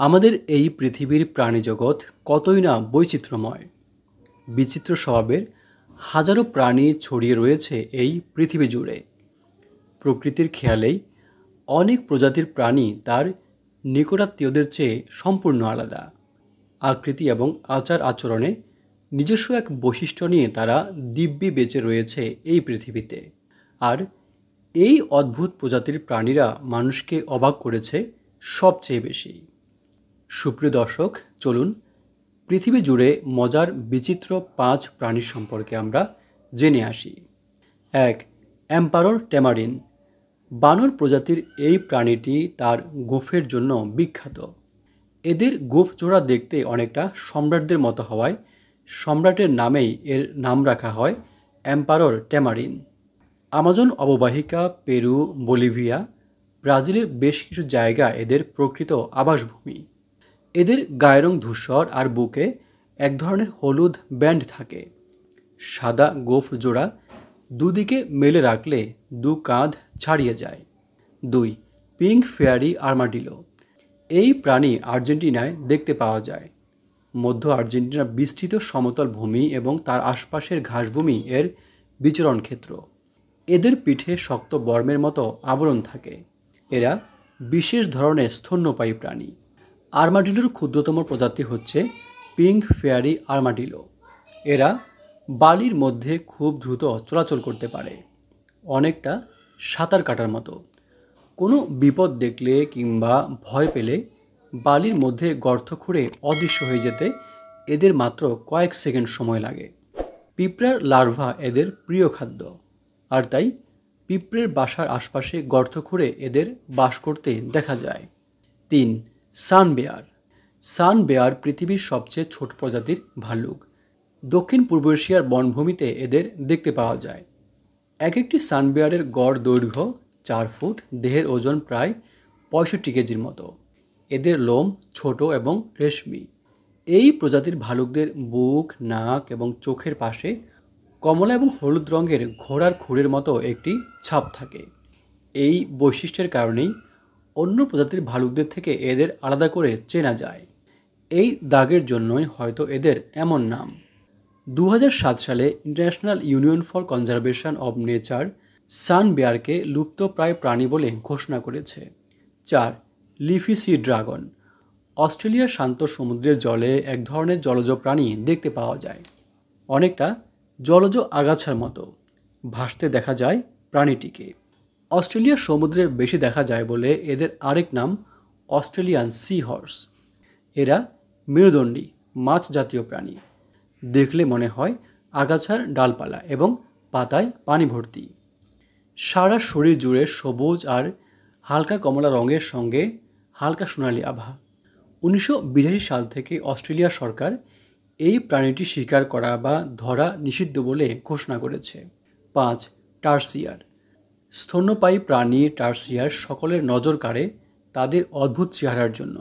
আমাদের এই পৃথিবীর প্রাণীজগৎ কতই না বৈচিত্র্যময়। বিচিত্র স্বভাবের হাজারো প্রাণী ছড়িয়ে রয়েছে এই পৃথিবী জুড়ে। প্রকৃতির খেয়ালেই অনেক প্রজাতির প্রাণী তার নিকটাত্মীয়দের চেয়ে সম্পূর্ণ আলাদা। আকৃতি এবং আচার আচরণে নিজস্ব এক বৈশিষ্ট্য নিয়ে তারা দিব্যি বেঁচে রয়েছে এই পৃথিবীতে। আর এই অদ্ভুত প্রজাতির প্রাণীরা মানুষকে অবাক করেছে সবচেয়ে বেশি। সুপ্রিয় দর্শক, চলুন পৃথিবী জুড়ে মজার বিচিত্র 5 প্রাণীর সম্পর্কে আমরা জেনে আসি। 1. Emperor tamarin. বানর প্রজাতির এই প্রাণীটি তার গোঁফের জন্য বিখ্যাত। এদের গোঁফ জোড়া দেখতে অনেকটা সম্রাটদের মতো হওয়ায় সম্রাটের নামেই এর নাম রাখা হয় এম্পারর ট্যামারিন। আমাজন অববাহিকা, পেরু, বলিভিয়া, ব্রাজিলের বেশ কিছু জায়গা এদের প্রকৃত আবাসভূমি। এদের গায়ের রং ধূসর আর বুকে এক ধরনের হলুদ ব্যান্ড থাকে। সাদা গোঁফ জোড়া দুদিকে মেলে রাখলে দু কাঁধ ছাড়িয়ে যায়। 2. Pink fairy armadillo. এই প্রাণী আর্জেন্টিনায় দেখতে পাওয়া যায়। মধ্য আর্জেন্টিনার বিস্তৃত সমতল ভূমি এবং তার আশপাশের ঘাসভূমি এর বিচরণ ক্ষেত্র। এদের পিঠে শক্ত বর্মের মতো আবরণ থাকে। এরা বিশেষ ধরনের স্তন্যপায়ী প্রাণী। আর্মাডিলোর ক্ষুদ্রতম প্রজাতি হচ্ছে পিঙ্ক ফেয়ারি আর্মাডিলো। এরা বালির মধ্যে খুব দ্রুত চলাচল করতে পারে, অনেকটা সাঁতার কাটার মতো। কোনো বিপদ দেখলে কিংবা ভয় পেলে বালির মধ্যে গর্ত খুঁড়ে অদৃশ্য হয়ে যেতে এদের মাত্র কয়েক সেকেন্ড সময় লাগে। পিঁপড়ার লার্ভা এদের প্রিয় খাদ্য, আর তাই পিঁপড়ের বাসার আশপাশে গর্ত খুঁড়ে এদের বাস করতে দেখা যায়। 3. সান বেয়ার। সান বেয়ার পৃথিবীর সবচেয়ে ছোট প্রজাতির ভাল্লুক। দক্ষিণ পূর্ব এশিয়ার বনভূমিতে এদের দেখতে পাওয়া যায়। এক একটি সান বেয়ারের গড় দৈর্ঘ্য 4 ফুট, দেহের ওজন প্রায় 65 কেজির মতো। এদের লোম ছোট এবং রেশমি। এই প্রজাতির ভালুকদের বুক, নাক এবং চোখের পাশে কমলা এবং হলুদ রঙের ঘোড়ার খুরের মতো একটি ছাপ থাকে। এই বৈশিষ্ট্যের কারণেই অন্য প্রজাতির ভালুকদের থেকে এদের আলাদা করে চেনা যায়। এই দাগের জন্যই হয়তো এদের এমন নাম। 2007 সালে International Union for Conservation of Nature sun বেয়ারকে লুপ্তপ্রায় প্রাণী বলে ঘোষণা করেছে। 4. Leafy sea dragon. অস্ট্রেলিয়ার শান্ত সমুদ্রের জলে এক ধরনের জলজ প্রাণী দেখতে পাওয়া যায়, অনেকটা জলজ আগাছার মতো। ভাসতে দেখা যায় প্রাণীটিকে। অস্ট্রেলিয়ার সমুদ্রে বেশি দেখা যায় বলে এদের আরেক নাম অস্ট্রেলিয়ান সি হর্স। এরা মেরুদণ্ডী মাছ জাতীয় প্রাণী। দেখলে মনে হয় আগাছার ডালপালা এবং পাতায় পানি ভর্তি। সারা শরীর জুড়ে সবুজ আর হালকা কমলা রঙের সঙ্গে হালকা সোনালি আভা। 1982 সাল থেকে অস্ট্রেলিয়া সরকার এই প্রাণীটি শিকার করা বা ধরা নিষিদ্ধ বলে ঘোষণা করেছে। 5. টার্সিয়ার। স্তন্যপায়ী প্রাণী টার্সিয়ার সকলের নজর কাড়ে তাদের অদ্ভুত চেহারার জন্য।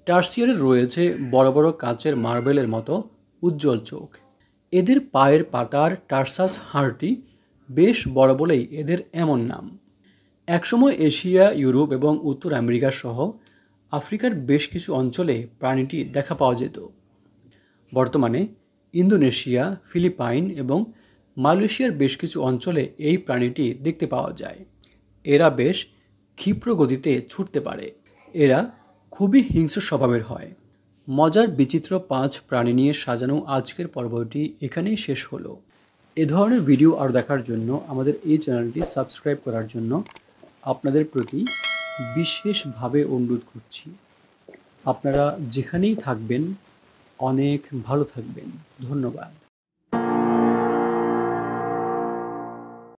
টার্সিয়ারের রয়েছে বড় বড় কাঁচের মার্বেলের মতো উজ্জ্বল চোখ। এদের পায়ের পাতার টার্সাস হাড়টি বেশ বড় বলেই এদের এমন নাম। একসময় এশিয়া, ইউরোপ এবং উত্তর আমেরিকা সহ আফ্রিকার বেশ কিছু অঞ্চলে প্রাণীটি দেখা পাওয়া যেত। বর্তমানে ইন্দোনেশিয়া, ফিলিপাইন এবং মালয়েশিয়ার বেশ কিছু অঞ্চলে এই প্রাণীটি দেখতে পাওয়া যায়। এরা বেশ ক্ষিপ্র গতিতে ছুটতে পারে। এরা খুবই হিংস্র স্বভাবের হয়। মজার বিচিত্র 5 প্রাণী নিয়ে সাজানো আজকের পর্বটি এখানেই শেষ হলো। এ ধরনের ভিডিও আরও দেখার জন্য আমাদের এই চ্যানেলটি সাবস্ক্রাইব করার জন্য আপনাদের প্রতি বিশেষভাবে অনুরোধ করছি। আপনারা যেখানেই থাকবেন অনেক ভালো থাকবেন। ধন্যবাদ।